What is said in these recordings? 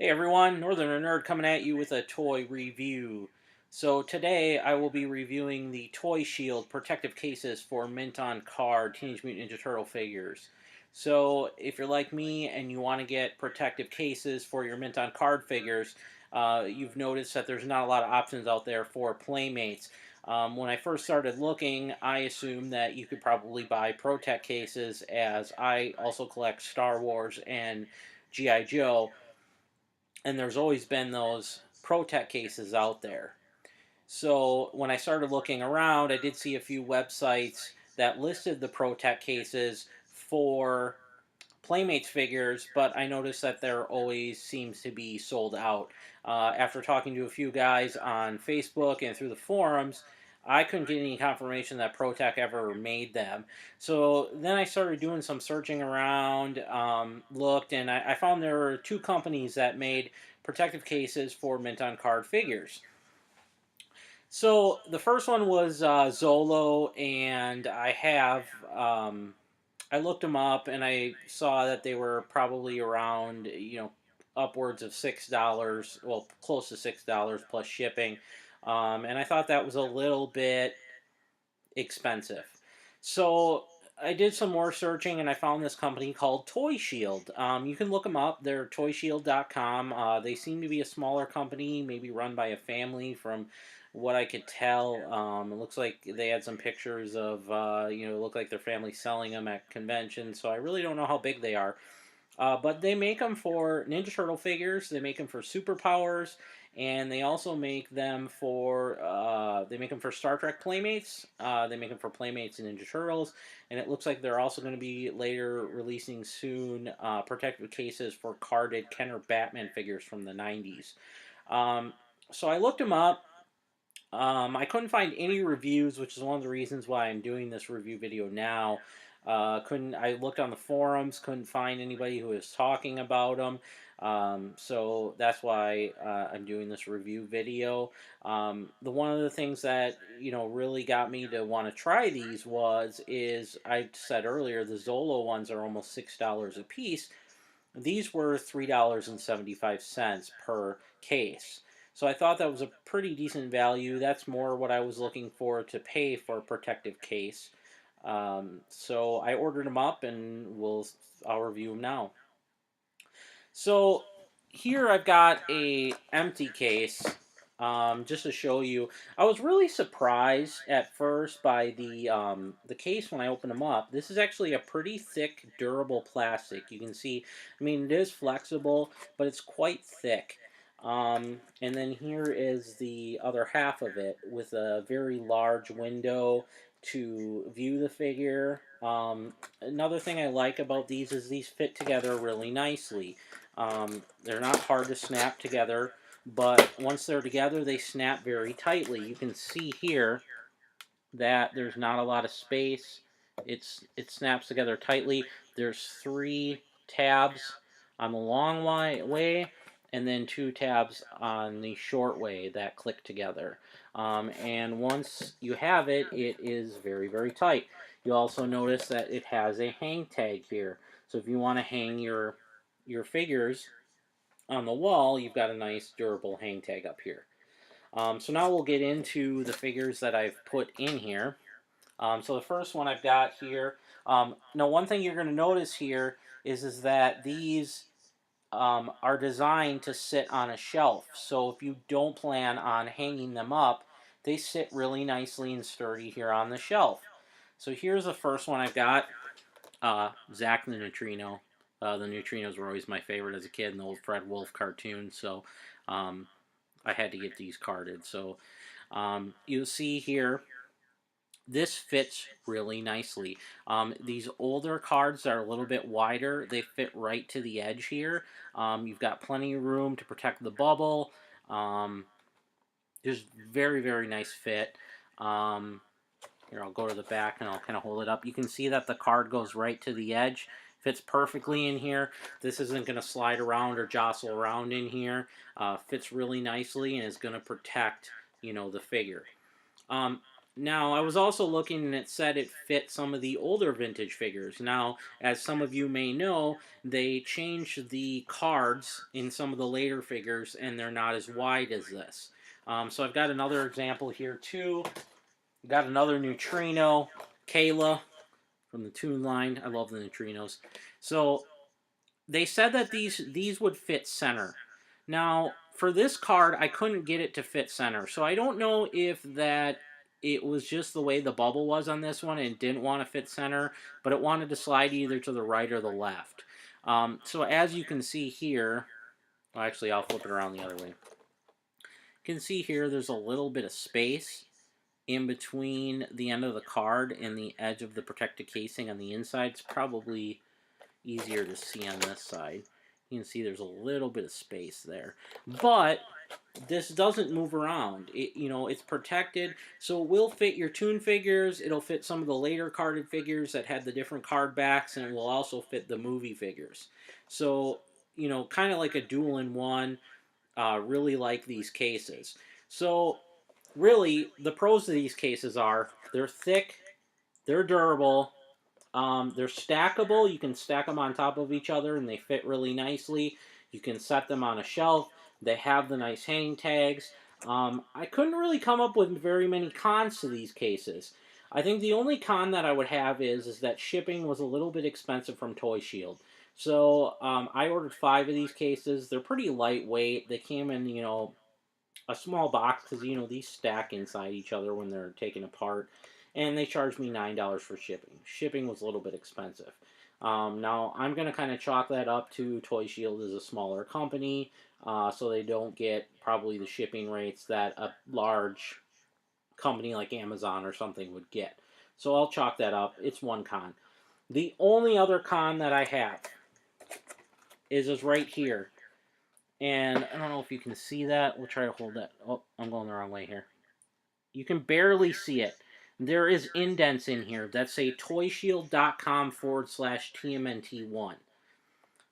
Hey everyone, Northerner Nerd coming at you with a toy review. So today I will be reviewing the Toyshield Protective cases for Mint on Card Teenage Mutant Ninja Turtle figures. So if you're like me and you want to get protective cases for your Mint on Card figures, you've noticed that there's not a lot of options out there for Playmates. When I first started looking, I assumed that you could probably buy Protect cases, as I also collect Star Wars and G.I. Joe, and there's always been those Protect cases out there. So when I started looking around, I did see a few websites that listed the Protect cases for Playmates figures, but I noticed that there always seems to be sold out. After talking to a few guys on Facebook and through the forums, I couldn't get any confirmation that Protec ever made them. So then I started doing some searching around, looked, and I found there were two companies that made protective cases for Mint on Card figures. So the first one was Zolo, and I looked them up and I saw that they were probably around, upwards of $6, well, close to $6 plus shipping. And I thought that was a little bit expensive. So I did some more searching and I found this company called Toyshield. You can look them up. They're toyshield.com. They seem to be a smaller company, maybe run by a family from what I could tell. It looks like they had some pictures of, look like their family selling them at conventions. So I really don't know how big they are. But they make them for Ninja Turtle figures. They make them for Superpowers, and they also make them for Star Trek Playmates. They make them for Playmates and Ninja Turtles, and it looks like they're also going to be later releasing soon protective cases for carded Kenner Batman figures from the '90s. Um, so I looked them up. I couldn't find any reviews, which is one of the reasons why I'm doing this review video now. Couldn't I looked on the forums, couldn't find anybody who was talking about them. So that's why I'm doing this review video. The one of the things that really got me to want to try these is I said earlier, the Zolo ones are almost $6 a piece. These were $3.75 per case. So I thought that was a pretty decent value. That's more what I was looking for to pay for a protective case. So I ordered them up, and I'll review them now. So here I've got a empty case. Just to show you, I was really surprised at first by the case when I opened them up. This is actually a pretty thick, durable plastic. You can see, I mean, it is flexible, but it's quite thick. And then here is the other half of it with a very large window to view the figure. Another thing I like about these is these fit together really nicely. They're not hard to snap together, but once they're together, they snap very tightly. You can see here that there's not a lot of space. It snaps together tightly. There's 3 tabs on the long way, and then 2 tabs on the short way that click together. And once you have it, it is very, very tight. You also notice that it has a hang tag here. So if you want to hang your figures on the wall, you've got a nice durable hang tag up here. So now we'll get into the figures that I've put in here. So the first one I've got here. Now one thing you're going to notice here is that these are designed to sit on a shelf. So if you don't plan on hanging them up, they sit really nicely and sturdy here on the shelf. So here's the first one I've got. Zack the Neutrino. The Neutrinos were always my favorite as a kid in the old Fred Wolf cartoon, so I had to get these carded. So you'll see here, this fits really nicely. These older cards are a little bit wider. They fit right to the edge here. You've got plenty of room to protect the bubble. Just very, very nice fit. Here, I'll go to the back and I'll kind of hold it up. You can see that the card goes right to the edge. Fits perfectly in here. This isn't going to slide around or jostle around in here. Fits really nicely and is going to protect, the figure. Now, I was also looking and it said it fit some of the older vintage figures. Now, as some of you may know, they changed the cards in some of the later figures and they're not as wide as this. So I've got another example here too. Got another neutrino, Kayla from the Toon line. I love the neutrinos. So they said that these would fit center. Now, for this card, I couldn't get it to fit center. So I don't know if that it was just the way the bubble was on this one and it didn't want to fit center, but it wanted to slide either to the right or the left. So as you can see here, well, actually I'll flip it around the other way. You can see here there's a little bit of space in between the end of the card and the edge of the protective casing on the inside. It's probably easier to see on this side. You can see there's a little bit of space there. But this doesn't move around. It's protected, so it will fit your Toon figures. It'll fit some of the later carded figures that had the different card backs, and it will also fit the movie figures. So, kind of like a dual-in-one. Really like these cases. So, really, the pros of these cases are they're thick, they're durable, they're stackable. You can stack them on top of each other and they fit really nicely. You can set them on a shelf. They have the nice hang tags. I couldn't really come up with very many cons to these cases. I think the only con that I would have is that shipping was a little bit expensive from Toyshield. So I ordered 5 of these cases. They're pretty lightweight. They came in, a small box because these stack inside each other when they're taken apart, and they charged me $9 for shipping. Shipping was a little bit expensive. Now I'm gonna kind of chalk that up to Toyshield is a smaller company, so they don't get probably the shipping rates that a large company like Amazon or something would get. So I'll chalk that up. It's one con. The only other con that I have is right here. And I don't know if you can see that. We'll try to hold that. Oh, I'm going the wrong way here. You can barely see it. There is indents in here that say toyshield.com/TMNT1.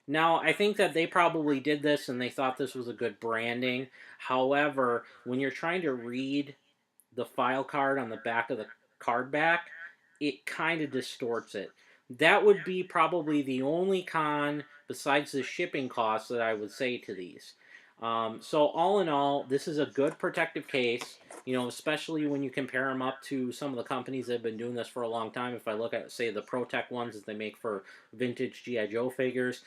Now, I think that they probably did this and they thought this was a good branding. However, when you're trying to read the file card on the back of the card back, it kind of distorts it. That would be probably the only con besides the shipping costs that I would say to these. So all in all, this is a good protective case, especially when you compare them up to some of the companies that have been doing this for a long time. If I look at, say, the ProTech ones that they make for vintage G.I. Joe figures,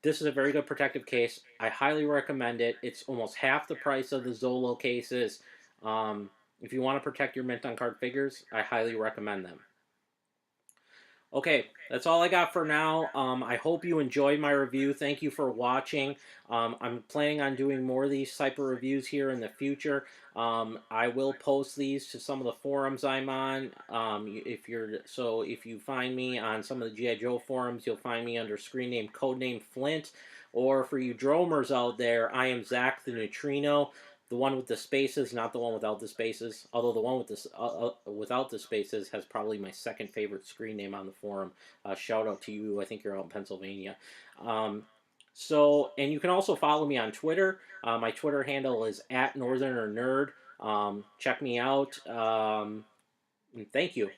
this is a very good protective case. I highly recommend it. It's almost half the price of the Zolo cases. If you want to protect your mint on card figures, I highly recommend them. Okay, that's all I got for now. I hope you enjoyed my review. Thank you for watching. I'm planning on doing more of these type of reviews here in the future. I will post these to some of the forums I'm on. If you find me on some of the G.I. Joe forums, you'll find me under screen name codename Flint. Or for you dromers out there, I am Zach the Neutrino. The one with the spaces, not the one without the spaces. Although the one with without the spaces has probably my second favorite screen name on the forum. Shout out to you. I think you're out in Pennsylvania. And you can also follow me on Twitter. My Twitter handle is @NorthernerNerd. Check me out. And thank you.